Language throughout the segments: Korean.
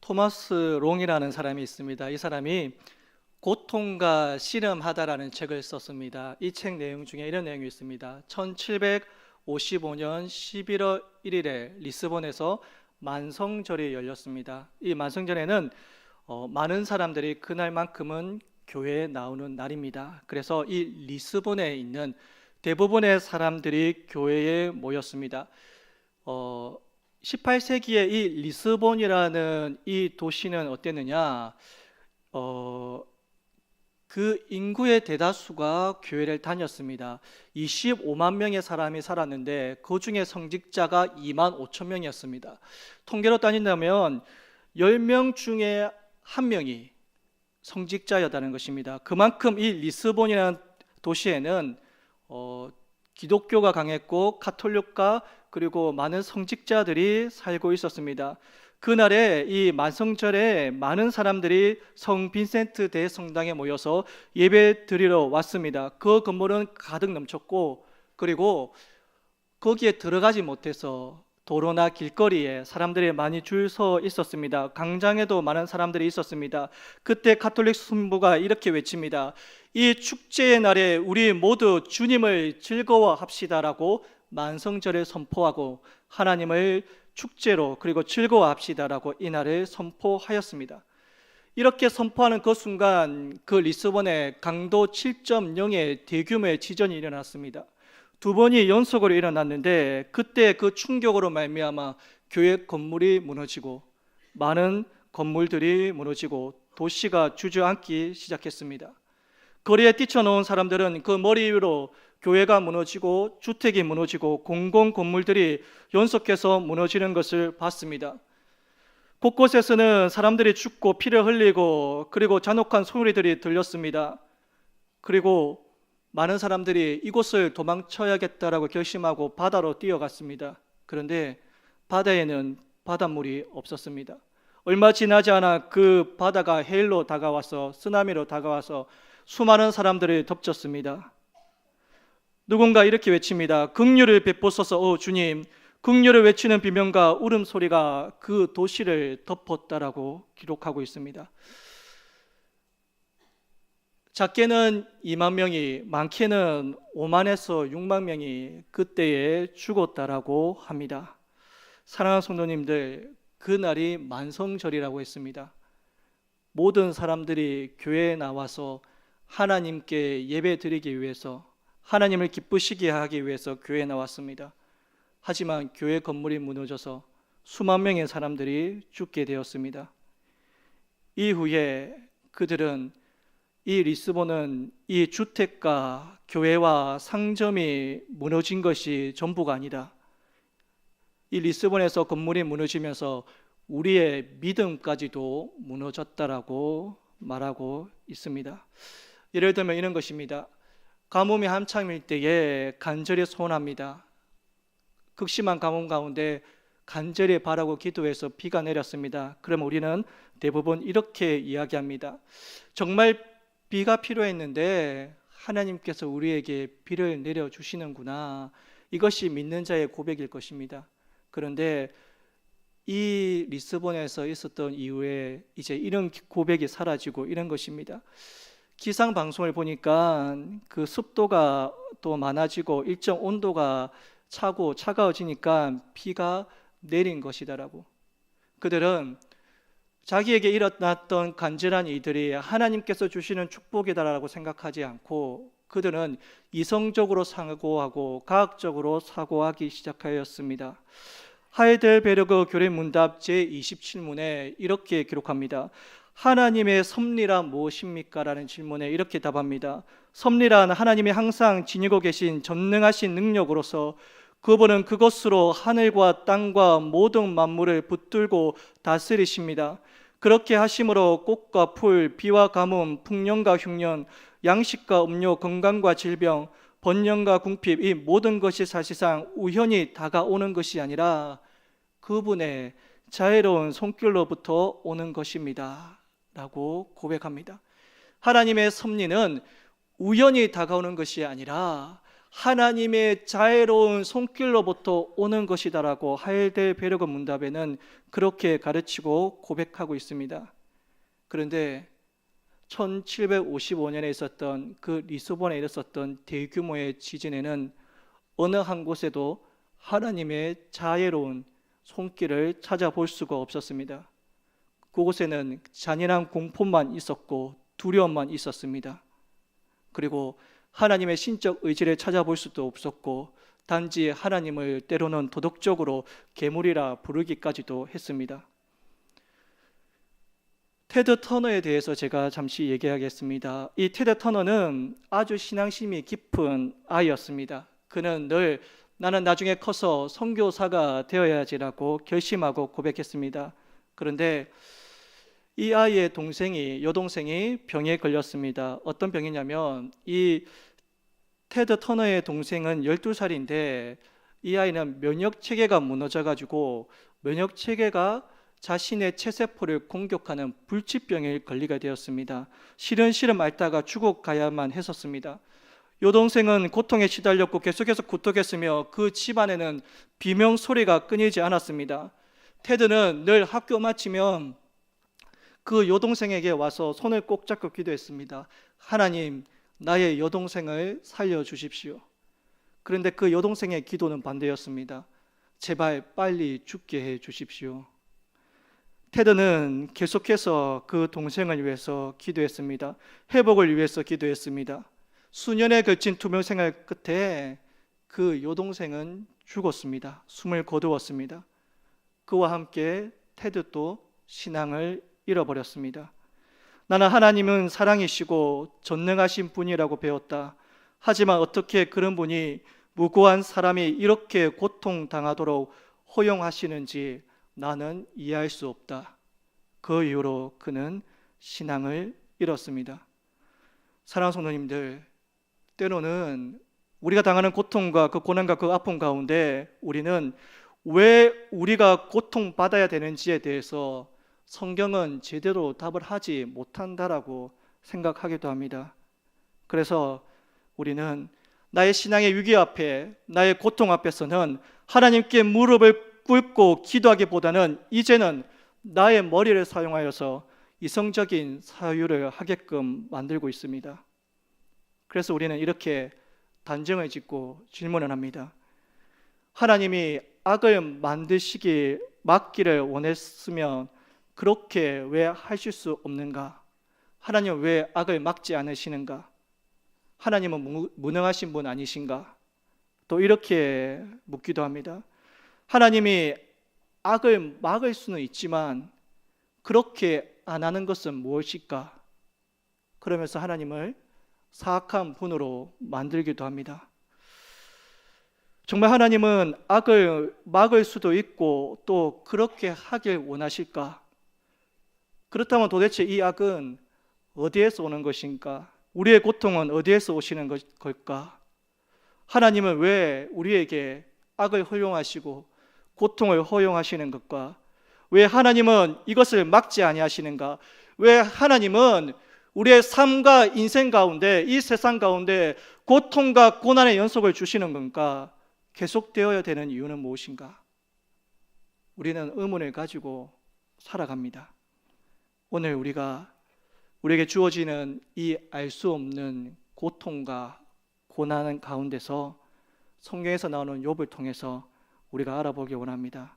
토마스 롱이라는 사람이 있습니다. 이 사람이 고통과 씨름하다라는 책을 썼습니다. 이 책 내용 중에 이런 내용이 있습니다. 1755년 11월 1일에 리스본에서 만성절이 열렸습니다. 이 만성절에는 많은 사람들이 그날만큼은 교회에 나오는 날입니다. 그래서 이 리스본에 있는 대부분의 사람들이 교회에 모였습니다. 18세기에 이 리스본이라는 이 도시는 어땠느냐? 그 인구의 대다수가 교회를 다녔습니다. 25만 명의 사람이 살았는데 그 중에 성직자가 2만 5천 명이었습니다. 통계로 따진다면 10명 중에 1명이 성직자였다는 것입니다. 그만큼 이 리스본이라는 도시에는 기독교가 강했고 가톨릭과 그리고 많은 성직자들이 살고 있었습니다. 그날에 이 만성절에 많은 사람들이 성 빈센트 대성당에 모여서 예배 드리러 왔습니다. 그 건물은 가득 넘쳤고, 그리고 거기에 들어가지 못해서 도로나 길거리에 사람들이 많이 줄 서 있었습니다. 광장에도 많은 사람들이 있었습니다. 그때 가톨릭 신부가 이렇게 외칩니다. 이 축제의 날에 우리 모두 주님을 즐거워합시다라고 만성절을 선포하고 하나님을 축제로 그리고 즐거워합시다라고 이 날을 선포하였습니다. 이렇게 선포하는 그 순간 그 리스본에 강도 7.0의 대규모의 지진이 일어났습니다. 두 번이 연속으로 일어났는데 그때 그 충격으로 말미암아 교회 건물이 무너지고 많은 건물들이 무너지고 도시가 주저앉기 시작했습니다. 거리에 뛰쳐나온 사람들은 그 머리 위로 교회가 무너지고 주택이 무너지고 공공 건물들이 연속해서 무너지는 것을 봤습니다. 곳곳에서는 사람들이 죽고 피를 흘리고 그리고 잔혹한 소리들이 들렸습니다. 그리고 많은 사람들이 이곳을 도망쳐야겠다라고 결심하고 바다로 뛰어갔습니다. 그런데 바다에는 바닷물이 없었습니다. 얼마 지나지 않아 그 바다가 해일로 다가와서 쓰나미로 다가와서 수많은 사람들을 덮쳤습니다. 누군가 이렇게 외칩니다. 긍휼을 베푸소서 주님. 긍휼을 외치는 비명과 울음소리가 그 도시를 덮었다라고 기록하고 있습니다. 작게는 2만 명이, 많게는 5만에서 6만 명이 그때에 죽었다라고 합니다. 사랑하는 성도님들, 그날이 만성절이라고 했습니다. 모든 사람들이 교회에 나와서 하나님께 예배 드리기 위해서, 하나님을 기쁘시게 하기 위해서 교회에 나왔습니다. 하지만 교회 건물이 무너져서 수만 명의 사람들이 죽게 되었습니다. 이후에 그들은 이 리스본은 이 주택과 교회와 상점이 무너진 것이 전부가 아니다. 이 리스본에서 건물이 무너지면서 우리의 믿음까지도 무너졌다라고 말하고 있습니다. 예를 들면 이런 것입니다. 가뭄이 한창일 때에 간절히 소원합니다. 극심한 가뭄 가운데 간절히 바라고 기도해서 비가 내렸습니다. 그럼 우리는 대부분 이렇게 이야기합니다. 정말 비가 필요했는데 하나님께서 우리에게 비를 내려주시는구나. 이것이 믿는 자의 고백일 것입니다. 그런데 이 리스본에서 있었던 이후에 이제 이런 고백이 사라지고 이런 것입니다. 기상 방송을 보니까 그 습도가 또 많아지고 일정 온도가 차고 차가워지니까 비가 내린 것이다라고. 그들은 자기에게 일어났던 간절한 일들이 하나님께서 주시는 축복이다라고 생각하지 않고 그들은 이성적으로 사고하고 과학적으로 사고하기 시작하였습니다. 하이델베르그 교리 문답 제27문에 이렇게 기록합니다. 하나님의 섭리란 무엇입니까? 라는 질문에 이렇게 답합니다. 섭리란 하나님이 항상 지니고 계신 전능하신 능력으로서 그분은 그것으로 하늘과 땅과 모든 만물을 붙들고 다스리십니다. 그렇게 하심으로 꽃과 풀, 비와 가뭄, 풍년과 흉년, 양식과 음료, 건강과 질병, 번영과 궁핍, 이 모든 것이 사실상 우연히 다가오는 것이 아니라 그분의 자애로운 손길로부터 오는 것입니다 라고 고백합니다. 하나님의 섭리는 우연히 다가오는 것이 아니라 하나님의 자애로운 손길로부터 오는 것이다라고 하일델베르그 문답에는 그렇게 가르치고 고백하고 있습니다. 그런데 1755년에 있었던 그 리스본에 일었었던 대규모의 지진에는 어느 한 곳에도 하나님의 자애로운 손길을 찾아볼 수가 없었습니다. 그곳에는 잔인한 공포만 있었고 두려움만 있었습니다. 그리고 하나님의 신적 의지를 찾아볼 수도 없었고 단지 하나님을 때로는 도덕적으로 괴물이라 부르기까지도 했습니다. 테드 터너에 대해서 제가 잠시 얘기하겠습니다. 이 테드 터너는 아주 신앙심이 깊은 아이였습니다. 그는 늘 나는 나중에 커서 선교사가 되어야지라고 결심하고 고백했습니다. 그런데 이 아이의 여동생이 병에 걸렸습니다. 어떤 병이냐면 이 테드 터너의 동생은 12살인데 이 아이는 면역체계가 무너져가지고 면역체계가 자신의 체세포를 공격하는 불치병에 걸리게 되었습니다. 시름시름 앓다가 죽어가야만 했었습니다. 여동생은 고통에 시달렸고 계속해서 구토했으며 그 집안에는 비명 소리가 끊이지 않았습니다. 테드는 늘 학교 마치면 그 여동생에게 와서 손을 꼭 잡고 기도했습니다. 하나님, 나의 여동생을 살려주십시오. 그런데 그 여동생의 기도는 반대였습니다. 제발 빨리 죽게 해 주십시오. 테드는 계속해서 그 동생을 위해서 기도했습니다. 회복을 위해서 기도했습니다. 수년에 걸친 투병 생활 끝에 그 여동생은 죽었습니다. 숨을 거두었습니다. 그와 함께 테드도 신앙을 잃어버렸습니다. 나는 하나님은 사랑이시고 전능하신 분이라고 배웠다. 하지만 어떻게 그런 분이 무고한 사람이 이렇게 고통당하도록 허용하시는지 나는 이해할 수 없다. 그 이후로 그는 신앙을 잃었습니다. 사랑하는 성도님들, 때로는 우리가 당하는 고통과 그 고난과 그 아픔 가운데 우리는 왜 우리가 고통받아야 되는지에 대해서 성경은 제대로 답을 하지 못한다라고 생각하기도 합니다. 그래서 우리는 나의 신앙의 위기 앞에, 나의 고통 앞에서는 하나님께 무릎을 꿇고 기도하기보다는 이제는 나의 머리를 사용하여서 이성적인 사유를 하게끔 만들고 있습니다. 그래서 우리는 이렇게 단정을 짓고 질문을 합니다. 하나님이 악을 막기를 원했으면 그렇게 왜 하실 수 없는가? 하나님은 왜 악을 막지 않으시는가? 하나님은 무능하신 분 아니신가? 또 이렇게 묻기도 합니다. 하나님이 악을 막을 수는 있지만 그렇게 안 하는 것은 무엇일까? 그러면서 하나님을 사악한 분으로 만들기도 합니다. 정말 하나님은 악을 막을 수도 있고 또 그렇게 하길 원하실까? 그렇다면 도대체 이 악은 어디에서 오는 것인가? 우리의 고통은 어디에서 오시는 걸까? 하나님은 왜 우리에게 악을 허용하시고 고통을 허용하시는 것과 왜 하나님은 이것을 막지 아니하시는가? 왜 하나님은 우리의 삶과 인생 가운데 이 세상 가운데 고통과 고난의 연속을 주시는 건가? 계속되어야 되는 이유는 무엇인가? 우리는 의문을 가지고 살아갑니다. 오늘 우리에게 주어지는 이 알 수 없는 고통과 고난 가운데서 성경에서 나오는 욥을 통해서 우리가 알아보기 원합니다.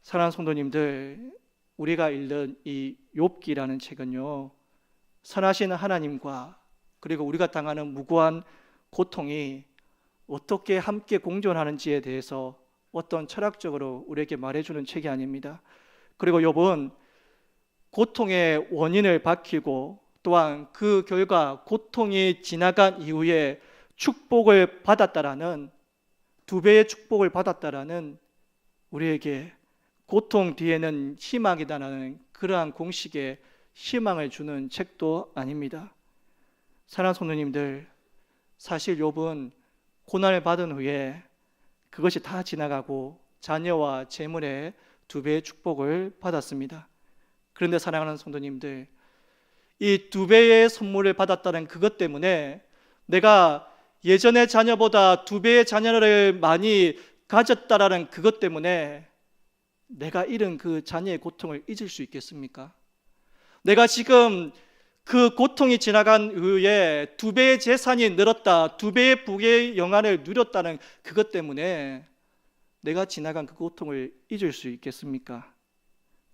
사랑하는 성도님들, 우리가 읽는 이 욥기라는 책은요, 선하신 하나님과 그리고 우리가 당하는 무고한 고통이 어떻게 함께 공존하는지에 대해서 어떤 철학적으로 우리에게 말해주는 책이 아닙니다. 그리고 욥은 고통의 원인을 밝히고 또한 그 결과 고통이 지나간 이후에 축복을 받았다라는, 2배의 축복을 받았다라는, 우리에게 고통 뒤에는 희망이다라는 그러한 공식에 희망을 주는 책도 아닙니다. 사랑하는 성도님들, 사실 욥은 고난을 받은 후에 그것이 다 지나가고 자녀와 재물의 2배의 축복을 받았습니다. 그런데 사랑하는 성도님들, 이 2배의 선물을 받았다는 그것 때문에 내가 예전의 자녀보다 2배의 자녀를 많이 가졌다라는 그것 때문에 내가 잃은 그 자녀의 고통을 잊을 수 있겠습니까? 내가 지금 그 고통이 지나간 이후에 2배의 재산이 늘었다, 2배의 부의 영안을 누렸다는 그것 때문에 내가 지나간 그 고통을 잊을 수 있겠습니까?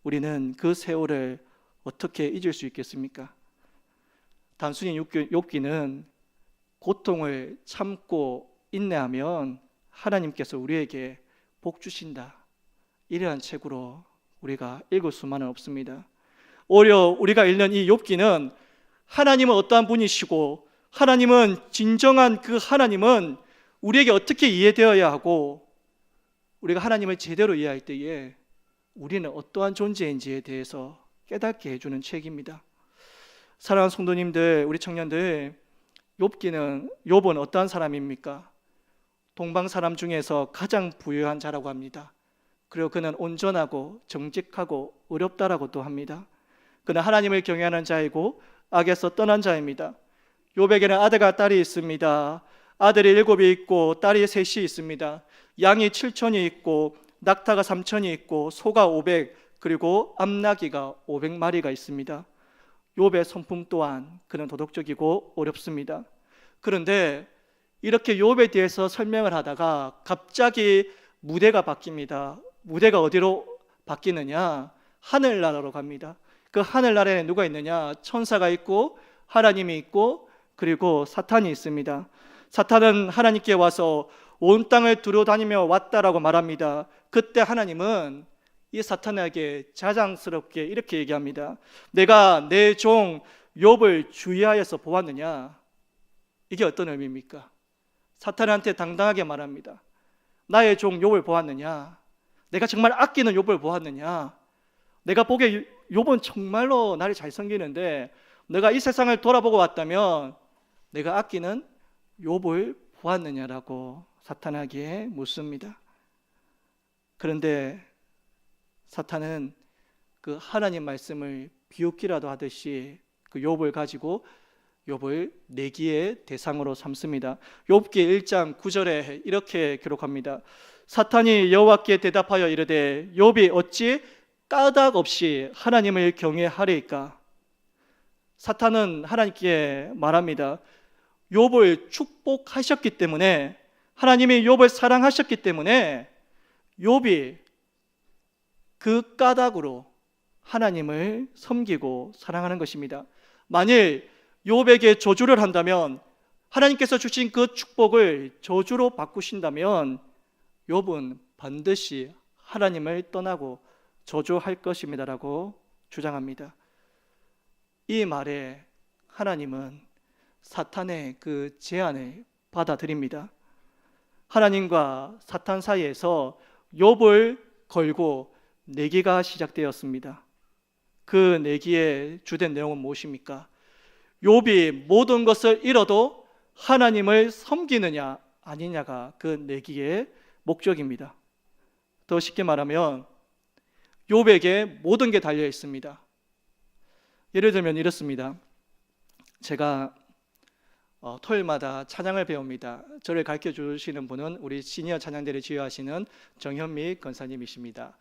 우리는 그 세월을 어떻게 잊을 수 있겠습니까? 단순히 욥기는 고통을 참고 인내하면 하나님께서 우리에게 복 주신다, 이러한 책으로 우리가 읽을 수만은 없습니다. 오히려 우리가 읽는 이 욥기는 하나님은 어떠한 분이시고 하나님은 진정한 그 하나님은 우리에게 어떻게 이해되어야 하고 우리가 하나님을 제대로 이해할 때에 우리는 어떠한 존재인지에 대해서 깨닫게 해주는 책입니다. 사랑하는 성도님들, 우리 청년들, 욥은 어떠한 사람입니까? 동방 사람 중에서 가장 부유한 자라고 합니다. 그리고 그는 온전하고 정직하고 의롭다라고도 합니다. 그는 하나님을 경외하는 자이고 악에서 떠난 자입니다. 욥에게는 아들과 딸이 있습니다. 아들이 7이 있고 딸이 3이 있습니다. 양이 7천이 있고 낙타가 3천이 있고 소가 500, 그리고 암나귀가 500마리가 있습니다. 욥의 성품 또한 그는 도덕적이고 어렵습니다. 그런데 이렇게 욥에 대해서 설명을 하다가 갑자기 무대가 바뀝니다. 무대가 어디로 바뀌느냐? 하늘나라로 갑니다. 그 하늘나라에 누가 있느냐? 천사가 있고 하나님이 있고 그리고 사탄이 있습니다. 사탄은 하나님께 와서 온 땅을 두루다니며 왔다라고 말합니다. 그때 하나님은 이 사탄에게 자랑스럽게 이렇게 얘기합니다. 내가 내 종 욥을 주의하여서 보았느냐? 이게 어떤 의미입니까? 사탄한테 당당하게 말합니다. 나의 종 욥을 보았느냐? 내가 정말 아끼는 욥을 보았느냐? 내가 보기에 욥은 정말로 나를 잘 섬기는데 내가 이 세상을 돌아보고 왔다면 내가 아끼는 욥을 보았느냐라고 사탄에게 묻습니다. 그런데 사탄은 그 하나님 말씀을 비웃기라도 하듯이 그 욥을 가지고 욥을 내기의 대상으로 삼습니다. 욥기 1장 9절에 이렇게 기록합니다. 사탄이 여호와께 대답하여 이르되 욥이 어찌 까닭 없이 하나님을 경외하리이까? 사탄은 하나님께 말합니다. 욥을 축복하셨기 때문에, 하나님이 욥을 사랑하셨기 때문에 욥이 그 까닭으로 하나님을 섬기고 사랑하는 것입니다. 만일 욥에게 저주를 한다면, 하나님께서 주신 그 축복을 저주로 바꾸신다면 욥은 반드시 하나님을 떠나고 저주할 것입니다라고 주장합니다. 이 말에 하나님은 사탄의 그 제안을 받아들입니다. 하나님과 사탄 사이에서 욥을 걸고 내기가 시작되었습니다. 그 내기의 주된 내용은 무엇입니까? 욥이 모든 것을 잃어도 하나님을 섬기느냐 아니냐가 그 내기의 목적입니다. 더 쉽게 말하면 욥에게 모든 게 달려 있습니다. 예를 들면 이렇습니다. 제가 토요일마다 찬양을 배웁니다. 저를 가르쳐 주시는 분은 우리 시니어 찬양대를 지휘하시는 정현미 권사님이십니다.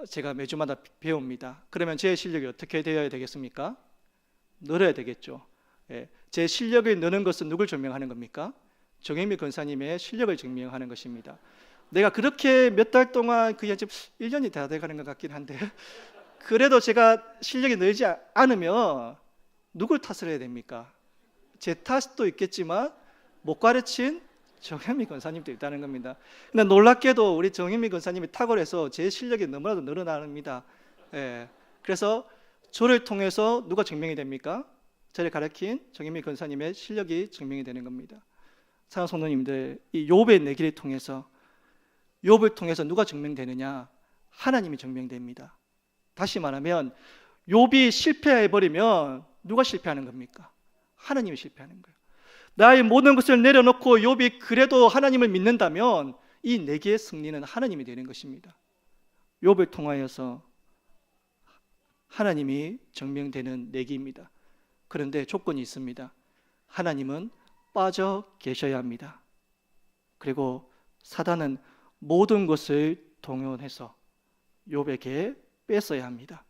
제가 매주마다 배웁니다. 그러면 제 실력이 어떻게 되어야 되겠습니까? 늘어야 되겠죠. 제 실력이 느는 것은 누굴 증명하는 겁니까? 정현미 권사님의 실력을 증명하는 것입니다. 내가 그렇게 몇 달 동안 그게 지금 1년이 다 돼가는 것 같긴 한데 그래도 제가 실력이 늘지 않으면 누굴 탓을 해야 됩니까? 제 탓도 있겠지만 못 가르친 정현미 권사님도 있다는 겁니다. 근데 놀랍게도 우리 정현미 권사님이 탁월해서 제 실력이 너무나도 늘어납니다. 그래서 저를 통해서 누가 증명이 됩니까? 저를 가르친 정현미 권사님의 실력이 증명이 되는 겁니다. 사랑하는 성도님들, 이 욥의 내기를 통해서, 욥을 통해서 누가 증명되느냐? 하나님이 증명됩니다. 다시 말하면 욥이 실패해버리면 누가 실패하는 겁니까? 하나님이 실패하는 거예요. 나의 모든 것을 내려놓고 욥이 그래도 하나님을 믿는다면 이 내기의 승리는 하나님이 되는 것입니다. 욥을 통하여서 하나님이 증명되는 내기입니다. 그런데 조건이 있습니다. 하나님은 빠져 계셔야 합니다. 그리고 사단은 모든 것을 동원해서 욥에게 뺏어야 합니다.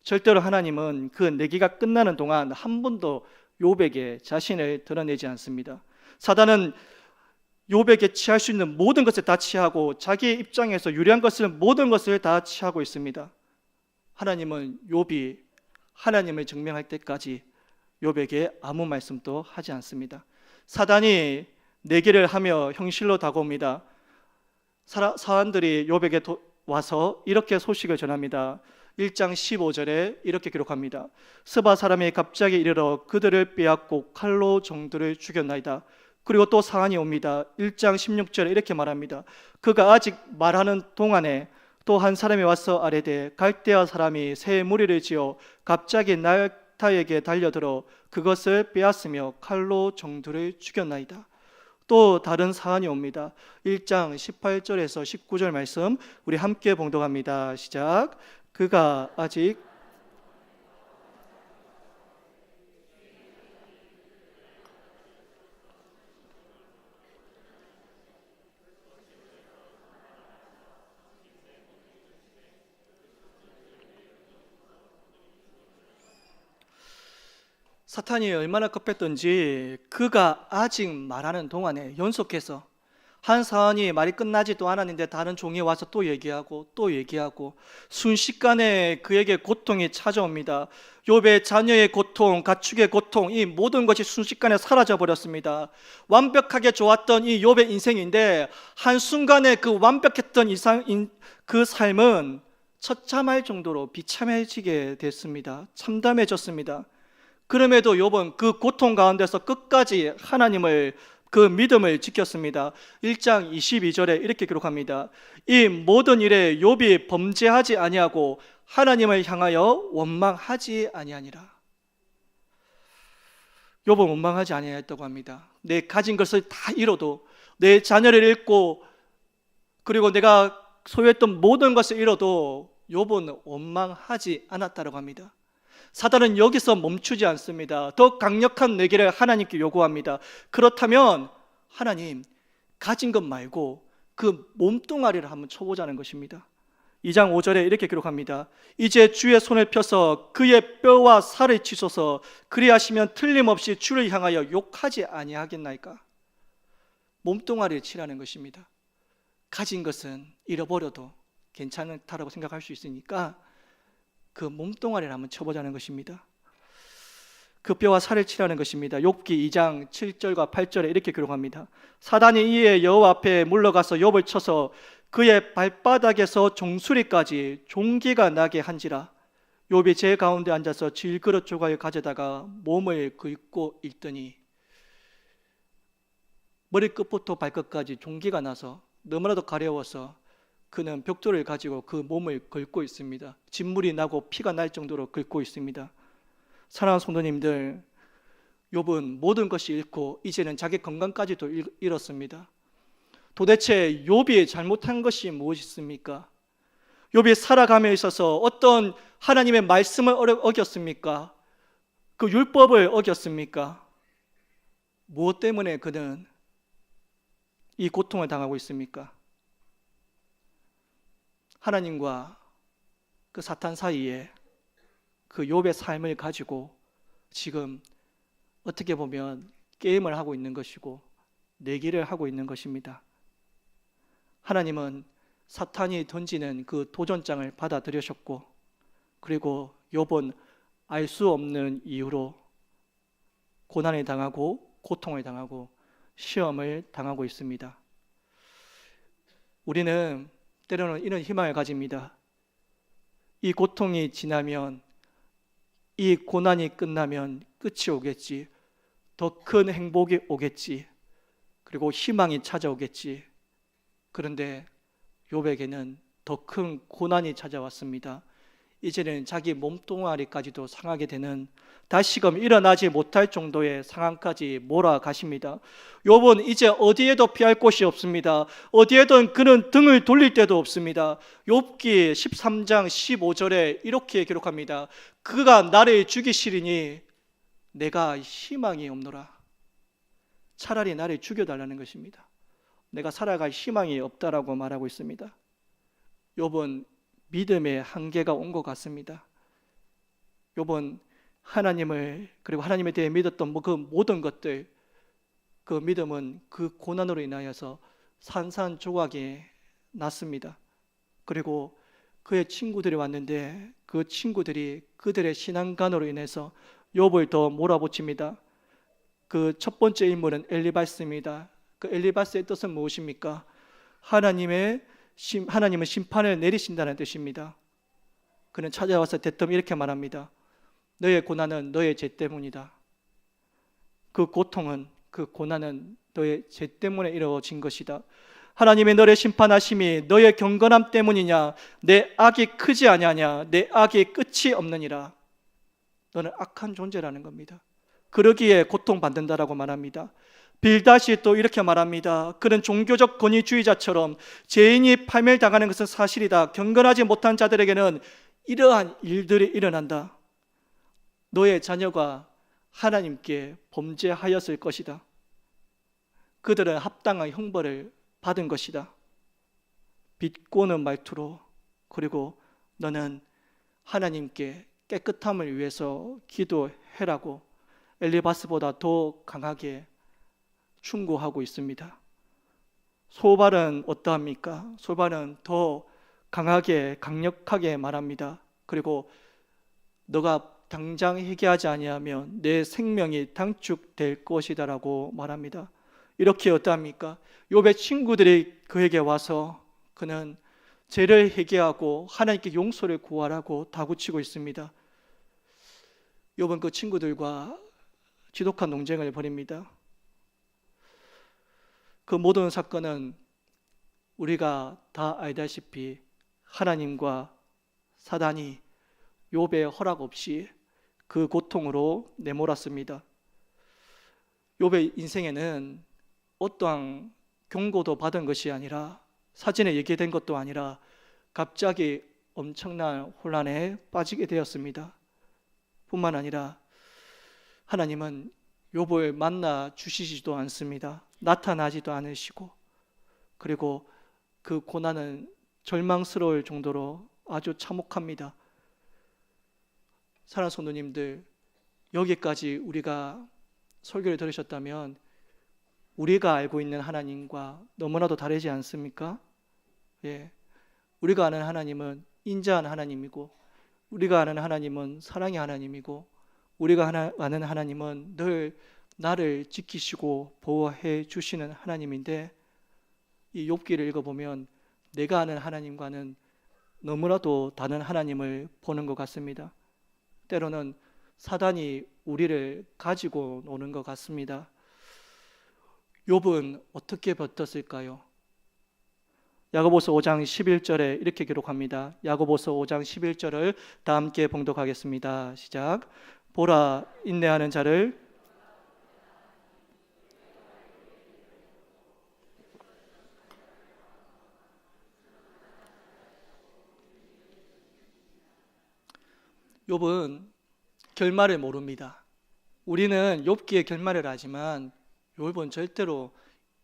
절대로 하나님은 그 내기가 끝나는 동안 한 번도 욥에게 자신을 드러내지 않습니다. 사단은 욥에게 취할 수 있는 모든 것을 다 취하고 자기의 입장에서 유리한 것을 모든 것을 다 취하고 있습니다. 하나님은 욥이 하나님을 증명할 때까지 욥에게 아무 말씀도 하지 않습니다. 사단이 내기를 하며 형실로 다가옵니다. 사람들이 욥에게 와서 이렇게 소식을 전합니다. 1장 15절에 이렇게 기록합니다. 스바 사람이 갑자기 이르러 그들을 빼앗고 칼로 종들을 죽였나이다. 그리고 또 사안이 옵니다. 1장 16절에 이렇게 말합니다. 그가 아직 말하는 동안에 또 한 사람이 와서 아뢰되 갈대아 사람이 새 무리를 지어 갑자기 날타에게 달려들어 그것을 빼앗으며 칼로 종들을 죽였나이다. 또 다른 사안이 옵니다. 1장 18절에서 19절 말씀 우리 함께 봉독합니다. 시작. 그가 아직 사탄이 얼마나 급했던지 그가 아직 말하는 동안에 연속해서 한 사안이 말이 끝나지도 않았는데 다른 종이 와서 또 얘기하고 순식간에 그에게 고통이 찾아옵니다. 욥의 자녀의 고통, 가축의 고통, 이 모든 것이 순식간에 사라져 버렸습니다. 완벽하게 좋았던 이 욥의 인생인데 한순간에 그 완벽했던 그 삶은 처참할 정도로 비참해지게 됐습니다. 참담해졌습니다. 그럼에도 욥은 그 고통 가운데서 끝까지 하나님을 그 믿음을 지켰습니다. 1장 22절에 이렇게 기록합니다. 이 모든 일에 욥이 범죄하지 아니하고 하나님을 향하여 원망하지 아니하니라. 욥은 원망하지 아니하였다고 합니다. 내 가진 것을 다 잃어도, 내 자녀를 잃고 그리고 내가 소유했던 모든 것을 잃어도 욥은 원망하지 않았다고 합니다. 사단은 여기서 멈추지 않습니다. 더 강력한 내기를 하나님께 요구합니다. 그렇다면 하나님, 가진 것 말고 그 몸뚱아리를 한번 쳐보자는 것입니다. 2장 5절에 이렇게 기록합니다. 이제 주의 손을 펴서 그의 뼈와 살을 치소서. 그리하시면 틀림없이 주를 향하여 욕하지 아니하겠나이까. 몸뚱아리를 치라는 것입니다. 가진 것은 잃어버려도 괜찮다라고 생각할 수 있으니까 그 몸뚱아리를 한번 쳐보자는 것입니다. 그 뼈와 살을 치라는 것입니다. 욥기 2장 7절과 8절에 이렇게 기록합니다. 사단이 이에 여호와 앞에 물러가서 욥을 쳐서 그의 발바닥에서 종수리까지 종기가 나게 한지라. 욥이 제 가운데 앉아서 질그릇 조각을 가져다가 몸을 긁고 읽더니 머리끝부터 발끝까지 종기가 나서 너무나도 가려워서 그는 벽돌을 가지고 그 몸을 긁고 있습니다. 진물이 나고 피가 날 정도로 긁고 있습니다. 사랑하는 성도님들, 욥은 모든 것이 잃고 이제는 자기 건강까지도 잃었습니다. 도대체 욥이 잘못한 것이 무엇이습니까? 욥이 살아감에 있어서 어떤 하나님의 말씀을 어겼습니까? 그 율법을 어겼습니까? 무엇 때문에 그는 이 고통을 당하고 있습니까? 하나님과 그 사탄 사이에 그 욥의 삶을 가지고 지금 어떻게 보면 게임을 하고 있는 것이고 내기를 하고 있는 것입니다. 하나님은 사탄이 던지는 그 도전장을 받아들이셨고 그리고 욥은 알 수 없는 이유로 고난을 당하고 고통을 당하고 시험을 당하고 있습니다. 우리는 때로는 이런 희망을 가집니다. 이 고통이 지나면, 이 고난이 끝나면 끝이 오겠지. 더 큰 행복이 오겠지. 그리고 희망이 찾아오겠지. 그런데 욥에게는 더 큰 고난이 찾아왔습니다. 이제는 자기 몸뚱아리까지도 상하게 되는, 다시금 일어나지 못할 정도의 상황까지 몰아가십니다. 욥은 이제 어디에도 피할 곳이 없습니다. 어디에든 그는 등을 돌릴 데도 없습니다. 욥기 13장 15절에 이렇게 기록합니다. 그가 나를 죽이시리니 내가 희망이 없노라. 차라리 나를 죽여달라는 것입니다. 내가 살아갈 희망이 없다라고 말하고 있습니다. 욥은 믿음의 한계가 온 것 같습니다. 욥은 하나님을, 그리고 하나님에 대해 믿었던 그 모든 것들, 그 믿음은 그 고난으로 인하여서 산산조각이 났습니다. 그리고 그의 친구들이 왔는데 그 친구들이 그들의 신앙관으로 인해서 욥을 더 몰아붙입니다. 그 첫 번째 인물은 엘리바스입니다. 그 엘리바스의 뜻은 무엇입니까? 하나님은 심판을 내리신다는 뜻입니다. 그는 찾아와서 대뜸 이렇게 말합니다. 너의 고난은 너의 죄 때문이다. 그 고통은, 그 고난은 너의 죄 때문에 이루어진 것이다. 하나님의 너를 심판하심이 너의 경건함 때문이냐? 내 악이 크지 아니하냐? 내 악이 끝이 없느니라. 너는 악한 존재라는 겁니다. 그러기에 고통받는다라고 말합니다. 빌닷이 또 이렇게 말합니다. 그는 종교적 권위주의자처럼 죄인이 파멸당하는 것은 사실이다. 경건하지 못한 자들에게는 이러한 일들이 일어난다. 너의 자녀가 하나님께 범죄하였을 것이다. 그들은 합당한 형벌을 받은 것이다. 비꼬는 말투로, 그리고 너는 하나님께 깨끗함을 위해서 기도해라고 엘리바스보다 더 강하게 충고하고 있습니다. 소발은 어떠합니까? 소발은 더 강하게, 강력하게 말합니다. 그리고 너가 당장 회개하지 아니하면 내 생명이 단축될 것이다라고 말합니다. 이렇게 어떠합니까? 욥의 친구들이 그에게 와서 그는 죄를 회개하고 하나님께 용서를 구하라고 다구치고 있습니다. 욥은 그 친구들과 지독한 논쟁을 벌입니다. 그 모든 사건은 우리가 다 알다시피 하나님과 사단이 욥의 허락 없이 그 고통으로 내몰았습니다. 욥의 인생에는 어떠한 경고도 받은 것이 아니라, 사진에 얘기된 것도 아니라 갑자기 엄청난 혼란에 빠지게 되었습니다. 뿐만 아니라 하나님은 욥을 만나 주시지도 않습니다. 나타나지도 않으시고, 그리고 그 고난은 절망스러울 정도로 아주 참혹합니다. 사랑하는 성도님들, 여기까지 우리가 설교를 들으셨다면 우리가 알고 있는 하나님과 너무나도 다르지 않습니까? 예, 우리가 아는 하나님은 인자한 하나님이고, 우리가 아는 하나님은 사랑의 하나님이고, 우리가 아는 하나님은 늘 나를 지키시고 보호해 주시는 하나님인데, 이 욥기를 읽어보면 내가 아는 하나님과는 너무나도 다른 하나님을 보는 것 같습니다. 때로는 사단이 우리를 가지고 노는 것 같습니다. 욥은 어떻게 버텼을까요? 야고보서 5장 11절에 이렇게 기록합니다. 야고보서 5장 11절을 다 함께 봉독하겠습니다. 시작. 보라, 인내하는 자를 욥은 결말을 모릅니다. 우리는 욥기의 결말을 알지만 욥은 절대로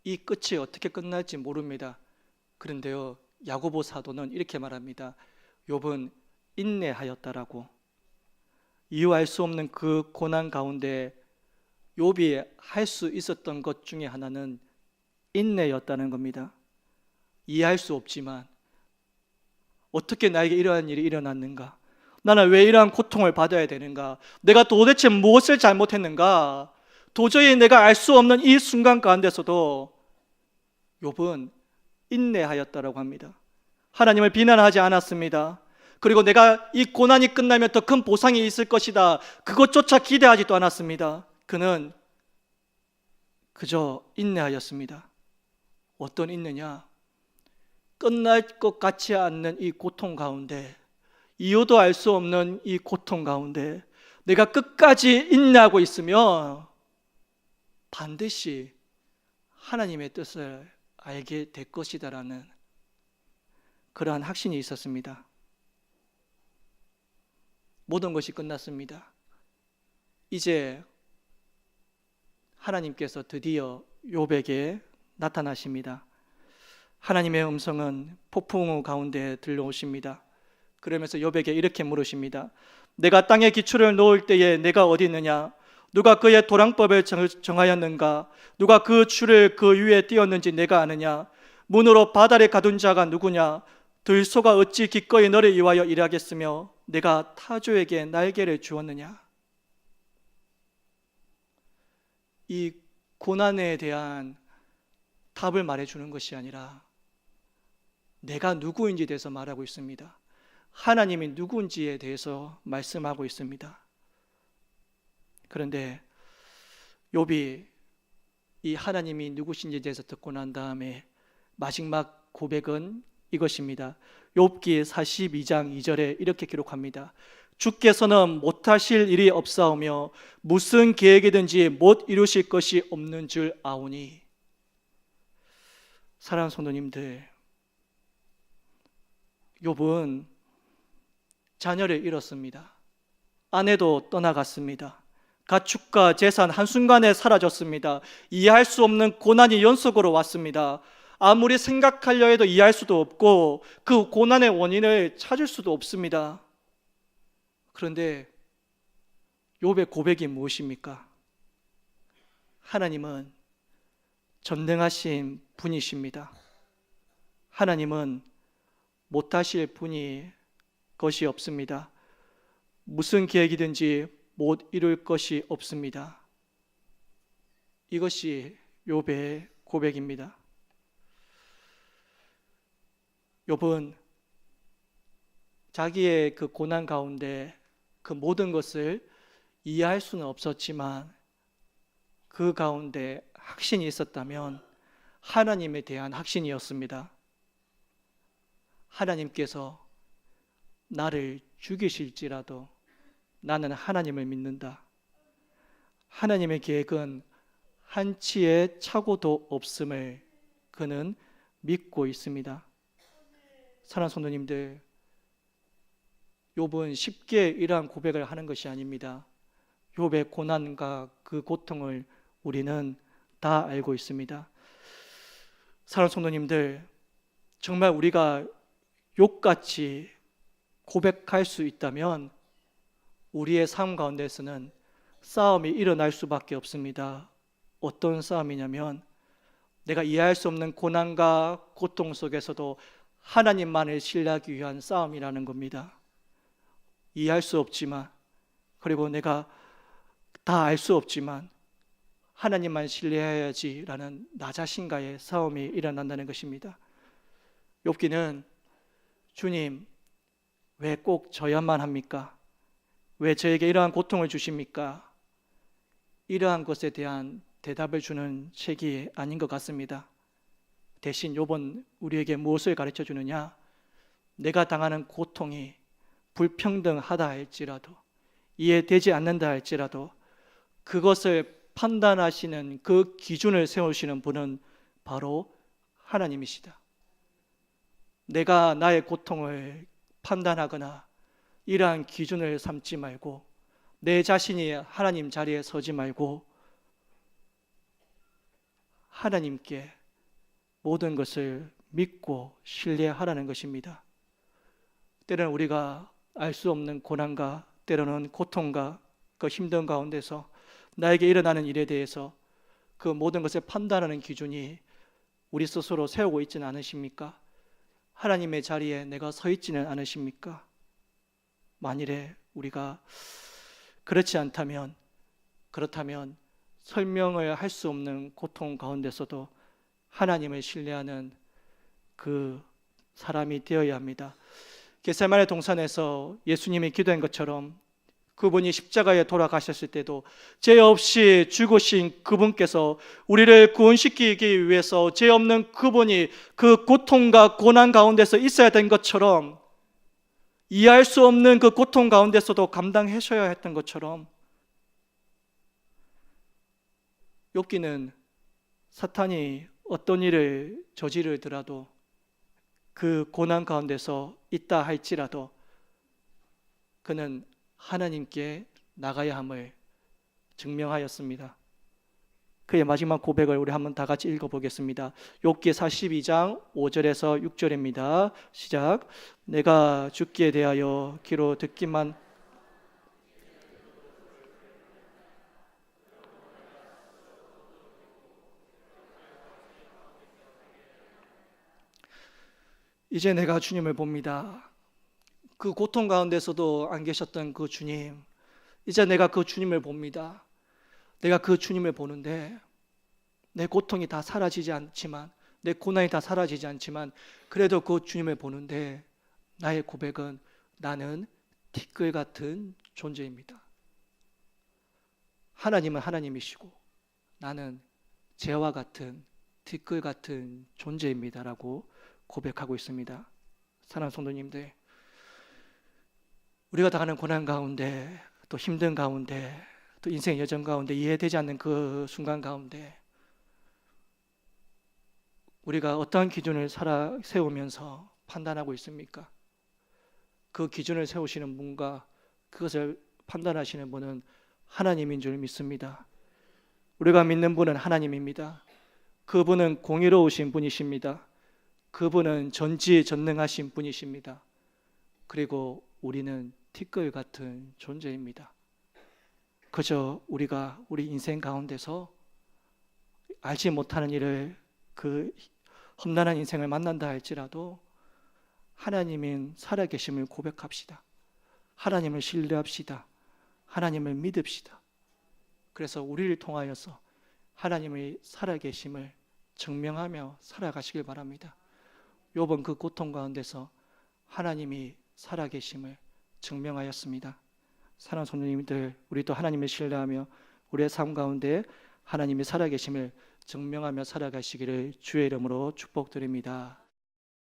이 끝이 어떻게 끝날지 모릅니다. 그런데요, 야고보 사도는 이렇게 말합니다. 욥은 인내하였다라고. 이유 알 수 없는 그 고난 가운데 욥이 할 수 있었던 것 중에 하나는 인내였다는 겁니다. 이해할 수 없지만 어떻게 나에게 이러한 일이 일어났는가? 나는 왜 이러한 고통을 받아야 되는가? 내가 도대체 무엇을 잘못했는가? 도저히 내가 알 수 없는 이 순간 가운데서도 욥은 인내하였다라고 합니다. 하나님을 비난하지 않았습니다. 그리고 내가 이 고난이 끝나면 더 큰 보상이 있을 것이다, 그것조차 기대하지도 않았습니다. 그는 그저 인내하였습니다. 어떤 인내냐? 끝날 것 같지 않는 이 고통 가운데, 이유도 알 수 없는 이 고통 가운데 내가 끝까지 인내하고 있으면 반드시 하나님의 뜻을 알게 될 것이다라는 그러한 확신이 있었습니다. 모든 것이 끝났습니다. 이제 하나님께서 드디어 욥에게 나타나십니다. 하나님의 음성은 폭풍우 가운데 들려오십니다. 그러면서 욥에게 이렇게 물으십니다. 내가 땅에 기초를 놓을 때에 내가 어디 있느냐? 누가 그의 도랑법을 정하였는가? 누가 그 줄을 그 위에 띄었는지 내가 아느냐? 문으로 바다를 가둔 자가 누구냐? 들소가 어찌 기꺼이 너를 위하여 일하겠으며 내가 타조에게 날개를 주었느냐? 이 고난에 대한 답을 말해주는 것이 아니라 내가 누구인지에 대해서 말하고 있습니다. 하나님이 누구인지에 대해서 말씀하고 있습니다. 그런데 욥이 이 하나님이 누구신지에 대해서 듣고 난 다음에 마지막 고백은 이것입니다. 욥기 42장 2절에 이렇게 기록합니다. 주께서는 못하실 일이 없사오며 무슨 계획이든지 못 이루실 것이 없는 줄 아오니. 사랑하는 성도님들, 욥은 자녀를 잃었습니다. 아내도 떠나갔습니다. 가축과 재산 한순간에 사라졌습니다. 이해할 수 없는 고난이 연속으로 왔습니다. 아무리 생각하려 해도 이해할 수도 없고 그 고난의 원인을 찾을 수도 없습니다. 그런데 욥의 고백이 무엇입니까? 하나님은 전능하신 분이십니다. 하나님은 못하실 분이 것이 없습니다. 무슨 계획이든지 못 이룰 것이 없습니다. 이것이 욥의 고백입니다. 욥은 자기의 그 고난 가운데 그 모든 것을 이해할 수는 없었지만 그 가운데 확신이 있었다면 하나님에 대한 확신이었습니다. 하나님께서 나를 죽이실지라도 나는 하나님을 믿는다. 하나님의 계획은 한치의 착오도 없음을 그는 믿고 있습니다. 사랑하는 성도님들, 욥은 쉽게 이러한 고백을 하는 것이 아닙니다. 욥의 고난과 그 고통을 우리는 다 알고 있습니다. 사랑하는 성도님들, 정말 우리가 욥같이 고백할 수 있다면 우리의 삶 가운데서는 싸움이 일어날 수밖에 없습니다. 어떤 싸움이냐면 내가 이해할 수 없는 고난과 고통 속에서도 하나님만을 신뢰하기 위한 싸움이라는 겁니다. 이해할 수 없지만, 그리고 내가 다 알 수 없지만 하나님만 신뢰해야지라는 나 자신과의 싸움이 일어난다는 것입니다. 욥기는 주님, 왜 꼭 저야만 합니까? 왜 저에게 이러한 고통을 주십니까? 이러한 것에 대한 대답을 주는 책이 아닌 것 같습니다. 대신 욥은 우리에게 무엇을 가르쳐 주느냐? 내가 당하는 고통이 불평등하다 할지라도, 이해되지 않는다 할지라도 그것을 판단하시는 그 기준을 세우시는 분은 바로 하나님이시다. 내가 나의 고통을 판단하거나 이러한 기준을 삼지 말고 내 자신이 하나님 자리에 서지 말고 하나님께 모든 것을 믿고 신뢰하라는 것입니다. 때로는 우리가 알 수 없는 고난과 때로는 고통과 그 힘든 가운데서 나에게 일어나는 일에 대해서 그 모든 것을 판단하는 기준이 우리 스스로 세우고 있지는 않으십니까? 하나님의 자리에 내가 서 있지는 않으십니까? 만일에 우리가 그렇지 않다면, 그렇다면 설명을 할 수 없는 고통 가운데서도 하나님을 신뢰하는 그 사람이 되어야 합니다. 겟세마네 동산에서 예수님이 기도한 것처럼 그분이 십자가에 돌아가셨을 때도 죄 없이 죽으신 그분께서 우리를 구원시키기 위해서 죄 없는 그분이 그 고통과 고난 가운데서 있어야 된 것처럼, 이해할 수 없는 그 고통 가운데서도 감당하셔야 했던 것처럼 욥기는 사탄이 어떤 일을 저지르더라도 그 고난 가운데서 있다 할지라도 그는 하나님께 나가야 함을 증명하였습니다. 그의 마지막 고백을 우리 한번 다 같이 읽어보겠습니다. 욥기 42장 5절에서 6절입니다. 시작. 내가 죽기에 대하여 귀로 듣기만 이제 내가 주님을 봅니다. 그 고통 가운데서도 안 계셨던 그 주님, 이제 내가 그 주님을 봅니다. 내가 그 주님을 보는데 내 고통이 다 사라지지 않지만, 내 고난이 다 사라지지 않지만, 그래도 그 주님을 보는데 나의 고백은 나는 티끌 같은 존재입니다. 하나님은 하나님이시고 나는 재와 같은 티끌 같은 존재입니다라고 고백하고 있습니다. 사랑하는 성도님들, 우리가 당하는 고난 가운데, 또 힘든 가운데, 또 인생의 여정 가운데, 이해되지 않는 그 순간 가운데 우리가 어떠한 기준을 세우면서 판단하고 있습니까? 그 기준을 세우시는 분과 그것을 판단하시는 분은 하나님인 줄 믿습니다. 우리가 믿는 분은 하나님입니다. 그분은 공의로우신 분이십니다. 그분은 전지전능하신 분이십니다. 그리고 우리는 티끌 같은 존재입니다. 그저 우리가 우리 인생 가운데서 알지 못하는 일을, 그 험난한 인생을 만난다 할지라도 하나님인 살아계심을 고백합시다. 하나님을 신뢰합시다. 하나님을 믿읍시다. 그래서 우리를 통하여서 하나님의 살아계심을 증명하며 살아가시길 바랍니다. 욥은 그 고통 가운데서 하나님이 살아계심을 증명하였습니다. 사랑하는 성도님들, 우리도 하나님을 신뢰하며 우리의 삶 가운데 하나님이 살아계심을 증명하며 살아가시기를 주의 이름으로 축복드립니다.